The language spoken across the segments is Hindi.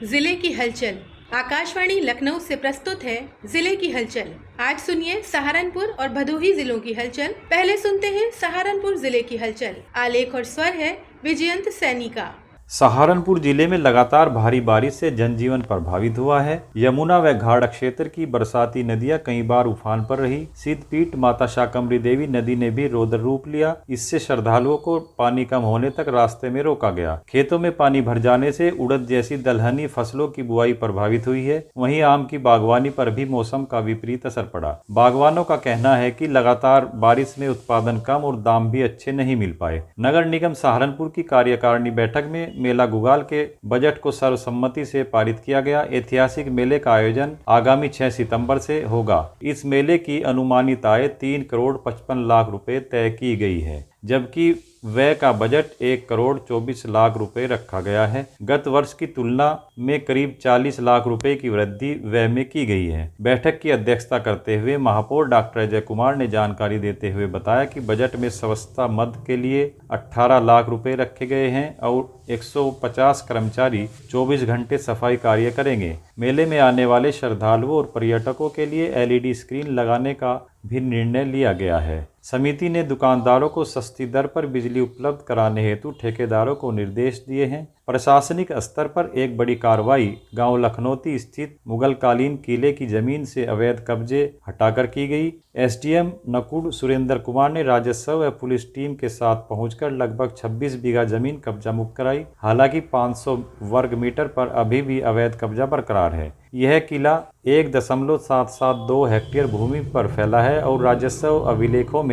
जिले की हलचल। आकाशवाणी लखनऊ से प्रस्तुत है जिले की हलचल। आज सुनिए सहारनपुर और भदोही जिलों की हलचल। पहले सुनते हैं सहारनपुर जिले की हलचल। आलेख और स्वर है विजयंत सैनी का। सहारनपुर जिले में लगातार भारी बारिश से जनजीवन प्रभावित हुआ है। यमुना व घाट क्षेत्र की बरसाती नदियां कई बार उफान पर रही। सिद्धपीठ माता शाकंभरी देवी नदी ने भी रौद्र रूप लिया। इससे श्रद्धालुओं को पानी कम होने तक रास्ते में रोका गया। खेतों में पानी भर जाने से उड़द जैसी दलहनी फसलों की बुआई प्रभावित हुई है। वहीं आम की बागवानी पर भी मौसम का विपरीत असर पड़ा। बागवानों का कहना है कि लगातार बारिश में उत्पादन कम और दाम भी अच्छे नहीं मिल पाए। नगर निगम सहारनपुर की कार्यकारिणी बैठक में मेला गुगाल के बजट को सर्वसम्मति से पारित किया गया। ऐतिहासिक मेले का आयोजन आगामी 6 सितंबर से होगा। इस मेले की अनुमानित आय 3 करोड़ 55 लाख रुपए तय की गई है, जबकि व्यय का बजट 1 करोड़ 24 लाख रुपए रखा गया है। गत वर्ष की तुलना में करीब 40 लाख रुपए की वृद्धि व्यय में की गई है। बैठक की अध्यक्षता करते हुए महापौर डॉक्टर अजय कुमार ने जानकारी देते हुए बताया कि बजट में स्वच्छता मद के लिए 18 लाख रुपए रखे गए हैं और 150 कर्मचारी 24 घंटे सफाई कार्य करेंगे। मेले में आने वाले श्रद्धालुओं और पर्यटकों के लिए LED स्क्रीन लगाने का भी निर्णय लिया गया है। समिति ने दुकानदारों को सस्ती दर पर बिजली उपलब्ध कराने हेतु ठेकेदारों को निर्देश दिए हैं। प्रशासनिक स्तर पर एक बड़ी कार्रवाई गांव लखनौती स्थित मुगलकालीन किले की जमीन से अवैध कब्जे हटाकर की गई। SDM नकुड़ सुरेंद्र कुमार ने राजस्व व पुलिस टीम के साथ पहुंचकर लगभग 26 बीघा जमीन कब्जा मुक्त कराई। हालांकि 500 वर्ग मीटर पर अभी भी अवैध कब्जा बरकरार है। यह किला 1.772 हेक्टेयर भूमि पर फैला है और राजस्व अभिलेखों में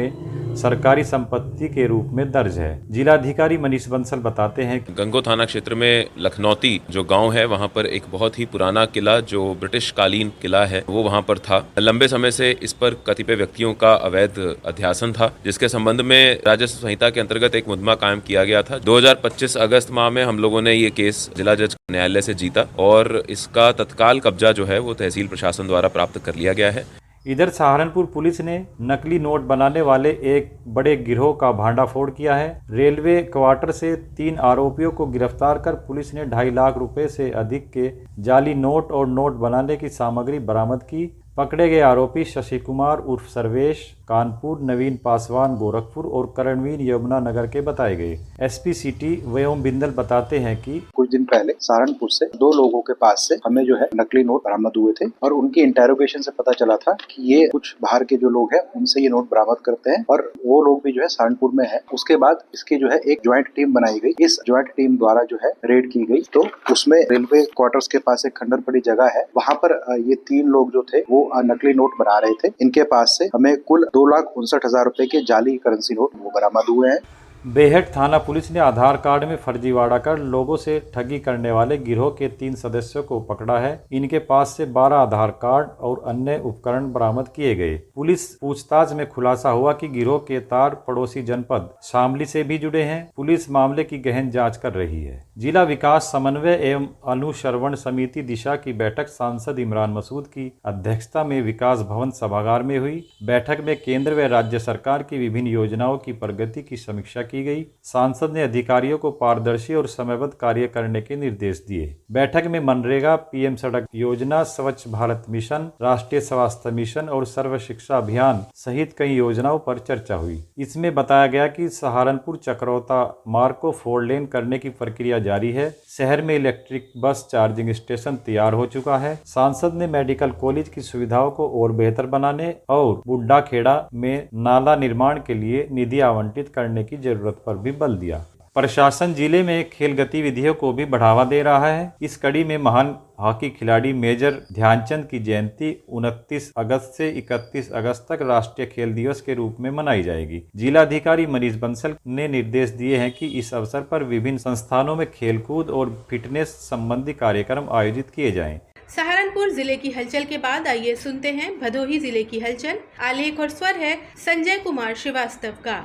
सरकारी संपत्ति के रूप में दर्ज है। जिलाधिकारी मनीष बंसल बताते हैं कि गंगो थाना क्षेत्र में लखनौती जो गांव है वहां पर एक बहुत ही पुराना किला जो ब्रिटिश कालीन किला है वो वहां पर था। लंबे समय से इस पर कतिपय व्यक्तियों का अवैध अध्यासन था, जिसके संबंध में राजस्व संहिता के अंतर्गत एक मुकदमा कायम किया गया था। 2025 अगस्त माह में हम लोगों ने ये केस जिला जज न्यायालय से जीता और इसका तत्काल कब्जा जो है वो तहसील प्रशासन द्वारा प्राप्त कर लिया गया है। इधर सहारनपुर पुलिस ने नकली नोट बनाने वाले एक बड़े गिरोह का भांडाफोड़ किया है। रेलवे क्वार्टर से 3 आरोपियों को गिरफ्तार कर पुलिस ने 2.5 लाख रुपए से अधिक के जाली नोट और नोट बनाने की सामग्री बरामद की। पकड़े गए आरोपी शशि कुमार उर्फ सर्वेश कानपुर, नवीन पासवान गोरखपुर और करणवीर यमुना नगर के बताए गए। SP सिटी व्योम बिंदल बताते हैं कि कुछ दिन पहले सहारनपुर से 2 लोगों के पास से हमें जो है नकली नोट बरामद हुए थे और उनकी इंटेरोगेशन से पता चला था कि ये कुछ बाहर के जो लोग हैं उनसे ये नोट बरामद करते हैं और वो लोग भी जो है सहारनपुर में है। उसके बाद इसकी जो है एक ज्वाइंट टीम बनाई गई। इस ज्वाइंट टीम द्वारा जो है रेड की गई तो उसमें रेलवे क्वार्टर्स के पास एक खंडर पड़ी जगह है, वहाँ पर ये 3 लोग जो थे वो नकली नोट बना रहे थे। इनके पास से हमें कुल 2,59,000 रुपए के जाली करेंसी नोट वो बरामद हुए हैं। बेहट थाना पुलिस ने आधार कार्ड में फर्जीवाड़ा कर लोगों से ठगी करने वाले गिरोह के 3 सदस्यों को पकड़ा है। इनके पास से 12 आधार कार्ड और अन्य उपकरण बरामद किए गए। पुलिस पूछताछ में खुलासा हुआ कि गिरोह के तार पड़ोसी जनपद शामली से भी जुड़े हैं। पुलिस मामले की गहन जांच कर रही है। जिला विकास समन्वय एवं अनुश्रवण समिति दिशा की बैठक सांसद इमरान मसूद की अध्यक्षता में विकास भवन सभागार में हुई। बैठक में केंद्र व राज्य सरकार की विभिन्न योजनाओं की प्रगति की समीक्षा की गई। सांसद ने अधिकारियों को पारदर्शी और समयबद्ध कार्य करने के निर्देश दिए। बैठक में मनरेगा, PM सड़क योजना, स्वच्छ भारत मिशन, राष्ट्रीय स्वास्थ्य मिशन और सर्व शिक्षा अभियान सहित कई योजनाओं पर चर्चा हुई। इसमें बताया गया कि सहारनपुर चकरौता मार्ग को 4 लेन करने की प्रक्रिया जारी है। शहर में इलेक्ट्रिक बस चार्जिंग स्टेशन तैयार हो चुका है। सांसद ने मेडिकल कॉलेज की सुविधाओं को और बेहतर बनाने और बुड्ढा खेड़ा में नाला निर्माण के लिए निधि आवंटित करने की जरूरत पर भी बल दिया। प्रशासन जिले में खेल गतिविधियों को भी बढ़ावा दे रहा है। इस कड़ी में महान हॉकी खिलाड़ी मेजर ध्यानचंद की जयंती 29 अगस्त से 31 अगस्त तक राष्ट्रीय खेल दिवस के रूप में मनाई जाएगी। जिलाधिकारी मनीष बंसल ने निर्देश दिए हैं कि इस अवसर पर विभिन्न संस्थानों में खेलकूद और फिटनेस संबंधी कार्यक्रम आयोजित किए जाएं। सहारनपुर जिले की हलचल के बाद आइए सुनते हैं भदोही जिले की हलचल। आलेख और स्वर है संजय कुमार श्रीवास्तव का।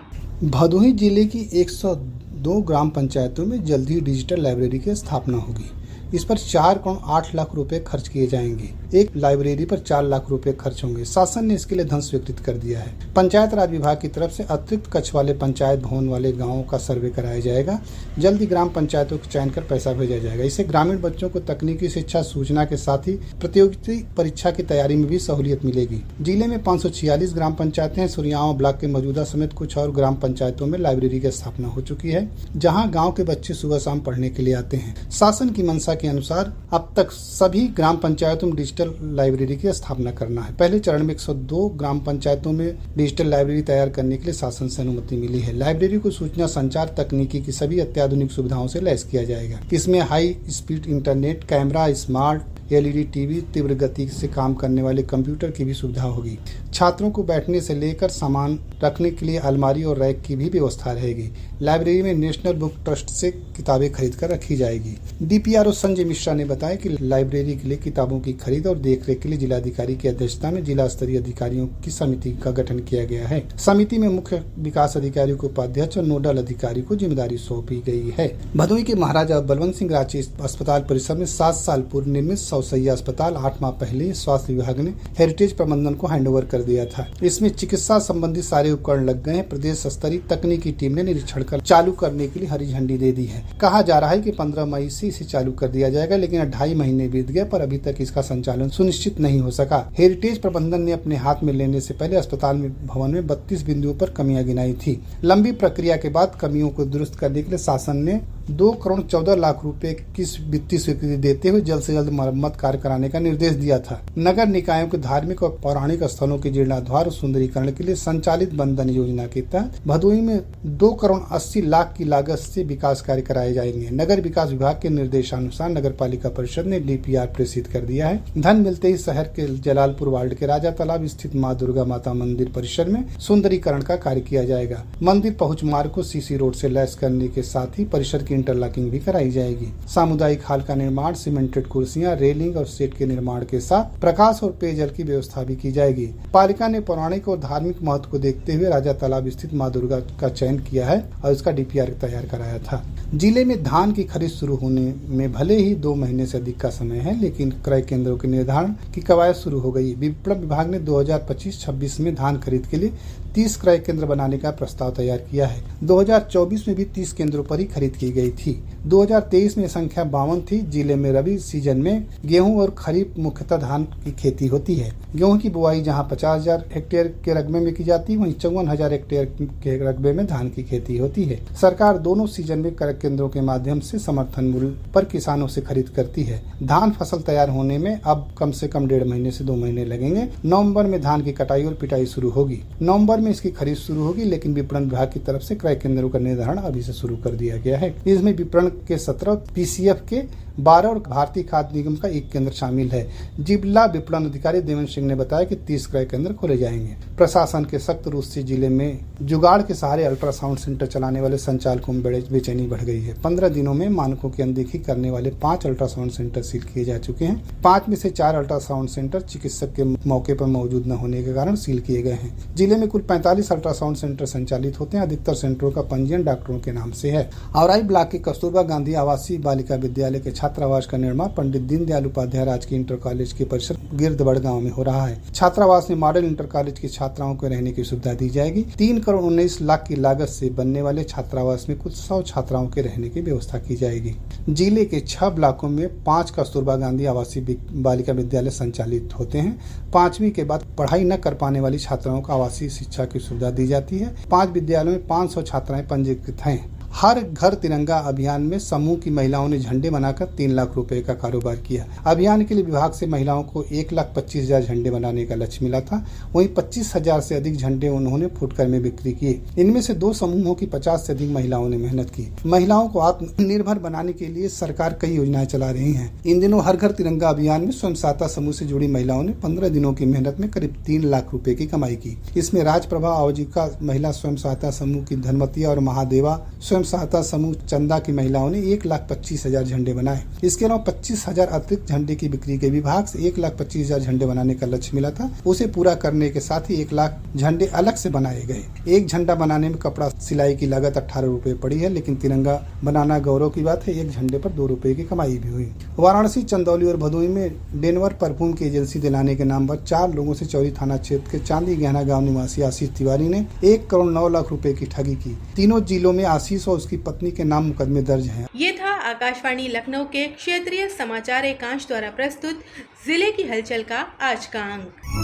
भदोही जिले की 102 ग्राम पंचायतों में जल्द ही डिजिटल लाइब्रेरी की स्थापना होगी। इस पर 4,08 रुपए खर्च किए जाएंगे। एक लाइब्रेरी पर 4 लाख रुपए खर्च होंगे। शासन ने इसके लिए धन स्वीकृत कर दिया है। पंचायत राज विभाग की तरफ से अतिरिक्त कक्ष वाले पंचायत भवन वाले गाँवों का सर्वे कराया जाएगा। जल्द ही ग्राम पंचायतों का चयन कर पैसा भेजा जाएगा। इससे ग्रामीण बच्चों को तकनीकी शिक्षा, सूचना के साथ ही प्रतियोगिता परीक्षा की तैयारी में भी सहूलियत मिलेगी। जिले में 546 ग्राम पंचायतें हैं। सुरियाओं ब्लॉक के मौजूदा समेत कुछ और ग्राम पंचायतों में लाइब्रेरी की स्थापना हो चुकी है, जहां गांव के बच्चे सुबह शाम पढ़ने के लिए आते हैं। शासन की मंशा के अनुसार अब तक सभी ग्राम पंचायतों में डिजिटल लाइब्रेरी की स्थापना करना है। पहले चरण में 102 ग्राम पंचायतों में डिजिटल लाइब्रेरी तैयार करने के लिए शासन से अनुमति मिली है। लाइब्रेरी को सूचना संचार तकनीकी की सभी अत्याधुनिक सुविधाओं से लैस किया जाएगा। इसमें high speed internet, camera, smart LED TV, तीव्र गति से काम करने वाले कंप्यूटर की भी सुविधा होगी। छात्रों को बैठने से लेकर सामान रखने के लिए अलमारी और रैक की भी व्यवस्था रहेगी। लाइब्रेरी में नेशनल बुक ट्रस्ट से किताबें खरीद कर रखी जाएगी। DPRO संजय मिश्रा ने बताया कि लाइब्रेरी के लिए किताबों की खरीद और देखरेख के लिए जिलाधिकारी की अध्यक्षता में जिला स्तरीय अधिकारियों की समिति का गठन किया गया है। समिति में मुख्य विकास अधिकारी को उपाध्यक्ष और नोडल अधिकारी को जिम्मेदारी सौंपी गई है। भदोही के महाराजा बलवंत सिंह रांची अस्पताल परिसर में 7 साल पूर्व निर्मित 100 शैय्या अस्पताल 8 माह पहले स्वास्थ्य विभाग ने हेरिटेज प्रबंधन को हैंडओवर कर दिया था। इसमें चिकित्सा संबंधी सारे उपकरण लग गए हैं। प्रदेश स्तरीय तकनीकी टीम ने निरीक्षण कर चालू करने के लिए हरी झंडी दे दी है। कहा जा रहा है कि 15 मई से इसे चालू कर दिया जाएगा, लेकिन 2.5 महीने बीत गए पर अभी तक इसका संचालन सुनिश्चित नहीं हो सका। हेरिटेज प्रबंधन ने अपने हाथ में लेने से पहले अस्पताल में भवन में 32 बिंदुओं पर कमियां गिनाई थी। लंबी प्रक्रिया के बाद कमियों को दुरुस्त करने के लिए शासन ने 2,14 रुपए की वित्तीय स्वीकृति देते हुए जल्द से जल्द मरम्मत कार्य कराने का निर्देश दिया था। नगर निकायों के धार्मिक और पौराणिक स्थलों के जीर्णोद्धार और सुंदरीकरण के लिए संचालित बंधन योजना के तहत भदोही में 2,80 की लागत से विकास कार्य कराए जाएंगे। नगर विकास विभाग के निर्देशानुसार नगर पालिका परिषद ने DPR प्रेषित कर दिया है। धन मिलते ही शहर के जलालपुर वार्ड के राजा तालाब स्थित माँ दुर्गा माता मंदिर परिसर में सुंदरीकरण का कार्य किया जाएगा। मंदिर पहुंच मार्ग को CC रोड से लैस करने के साथ ही परिसर की इंटरलॉकिंग भी कराई जाएगी। सामुदायिक हाल का निर्माण, सीमेंटेड कुर्सियां, रेलिंग और शेड के निर्माण के साथ प्रकाश और पेयजल की व्यवस्था भी की जाएगी। पालिका ने पौराणिक और धार्मिक महत्व को देखते हुए राजा तालाब स्थित माँ दुर्गा का चयन किया है और इसका DPR तैयार कराया था। जिले में धान की खरीद शुरू होने में भले ही 2 महीने से अधिक का समय है, लेकिन क्रय केंद्रों के निर्धारण की कवायद शुरू हो गई। विपणन विभाग ने 2025-26 में धान खरीद के लिए 30 क्रय केंद्र बनाने का प्रस्ताव तैयार किया है। 2024 में भी 30 केंद्रों पर ही खरीद की गई थी। 2023 में संख्या 52 थी। जिले में रबी सीजन में गेहूं और खरीफ मुख्यतः धान की खेती होती है। गेहूं की बुआई जहां 50,000 हेक्टेयर के रकबे में की जाती है, वहीं 54,000 हेक्टेयर के रकबे में धान की खेती होती है। सरकार दोनों सीजन में क्रय केंद्रों के माध्यम से समर्थन मूल्य पर किसानों से खरीद करती है। धान फसल तैयार होने में अब कम से कम 1.5 महीने से 2 महीने लगेंगे। नवंबर में धान की कटाई और पिटाई शुरू होगी। नवंबर में इसकी खरीद शुरू होगी, लेकिन विपणन विभाग की तरफ से क्रय केंद्रों का निर्धारण अभी से शुरू कर दिया गया है। इसमें विपणन के 17, PCF के 12 और भारतीय खाद्य निगम का 1 केंद्र शामिल है। जिला विपणन अधिकारी देवेंद्र सिंह ने बताया कि 30 क्रय केंद्र खोले जाएंगे। प्रशासन के सख्त रूख से जिले में जुगाड़ के सहारे अल्ट्रासाउंड सेंटर चलाने वाले संचालकों में बेचैनी बढ़ गई है। 15 दिनों में मानकों की अनदेखी करने वाले 5 अल्ट्रासाउंड सेंटर सील किए जा चुके हैं। 5 में से 4 अल्ट्रासाउंड सेंटर चिकित्सक के मौके पर मौजूद न होने के कारण सील किए गए हैं। जिले में कुल 45 अल्ट्रासाउंड सेंटर संचालित होते हैं। अधिकतर सेंटरों का पंजीयन डॉक्टरों के नाम से है। औराई ब्लॉक के कस्तूरबा गांधी आवासीय बालिका विद्यालय के छात्रावास का निर्माण पंडित दीनदयाल उपाध्याय राजकीय इंटर कॉलेज के परिसर गिरदबड़ गांव में हो रहा है। छात्रावास में मॉडल इंटर कॉलेज की छात्राओं को रहने की सुविधा दी जाएगी। 3,19 की लागत से बनने वाले छात्रावास में कुछ 100 छात्राओं के रहने की व्यवस्था की जाएगी। जिले के 6 ब्लॉकों में 5 कस्तूरबा गांधी आवासीय बालिका विद्यालय संचालित होते हैं। 5वीं के बाद पढ़ाई न कर पाने वाली छात्राओं को आवासीय शिक्षा की सुविधा दी जाती है। 5 विद्यालयों में 500 छात्राएं पंजीकृत हैं। हर घर तिरंगा अभियान में समूह की महिलाओं ने झंडे बनाकर 3 लाख रुपए का कारोबार किया। अभियान के लिए विभाग से महिलाओं को 1,25,000 झंडे बनाने का लक्ष्य मिला था। वहीं 25,000 से अधिक झंडे उन्होंने फुटकर में बिक्री किए। इनमें से 2 समूहों की 50 से अधिक महिलाओं ने मेहनत की। महिलाओं को आत्मनिर्भर बनाने के लिए सरकार कई योजनाएं चला रही है। इन दिनों हर घर तिरंगा अभियान में स्वयं सहायता समूह से जुड़ी महिलाओं ने 15 दिनों की मेहनत में करीब 3 लाख रुपए की कमाई की। इसमें राजप्रभा आजीविका महिला स्वयं सहायता समूह की धनमतिया और महादेवा स्वयं सहायता समूह चंदा की महिलाओं ने 1,25,000 झंडे बनाए। इसके अलावा 25,000 अतिरिक्त झंडे की बिक्री के विभाग से 1,25,000 झंडे बनाने का लक्ष्य मिला था। उसे पूरा करने के साथ ही 1 लाख झंडे अलग से बनाए गए। एक झंडा बनाने में कपड़ा सिलाई की लागत 18 रुपए पड़ी है, लेकिन तिरंगा बनाना गौरव की बात है। एक झंडे पर 2 रुपए की कमाई भी हुई। वाराणसी, चंदौली और भदोही में डेनवर परफ्यूम की एजेंसी दिलाने के नाम पर 4 लोगों से चौरी थाना क्षेत्र के चांदी गहना गांव निवासी आशीष तिवारी ने 1 करोड़ 9 लाख रुपए की ठगी की। तीनों जिलों में आशीष और उसकी पत्नी के नाम मुकदमे दर्ज हैं। ये था आकाशवाणी लखनऊ के क्षेत्रीय समाचार एकांश द्वारा प्रस्तुत जिले की हलचल का आज का अंक।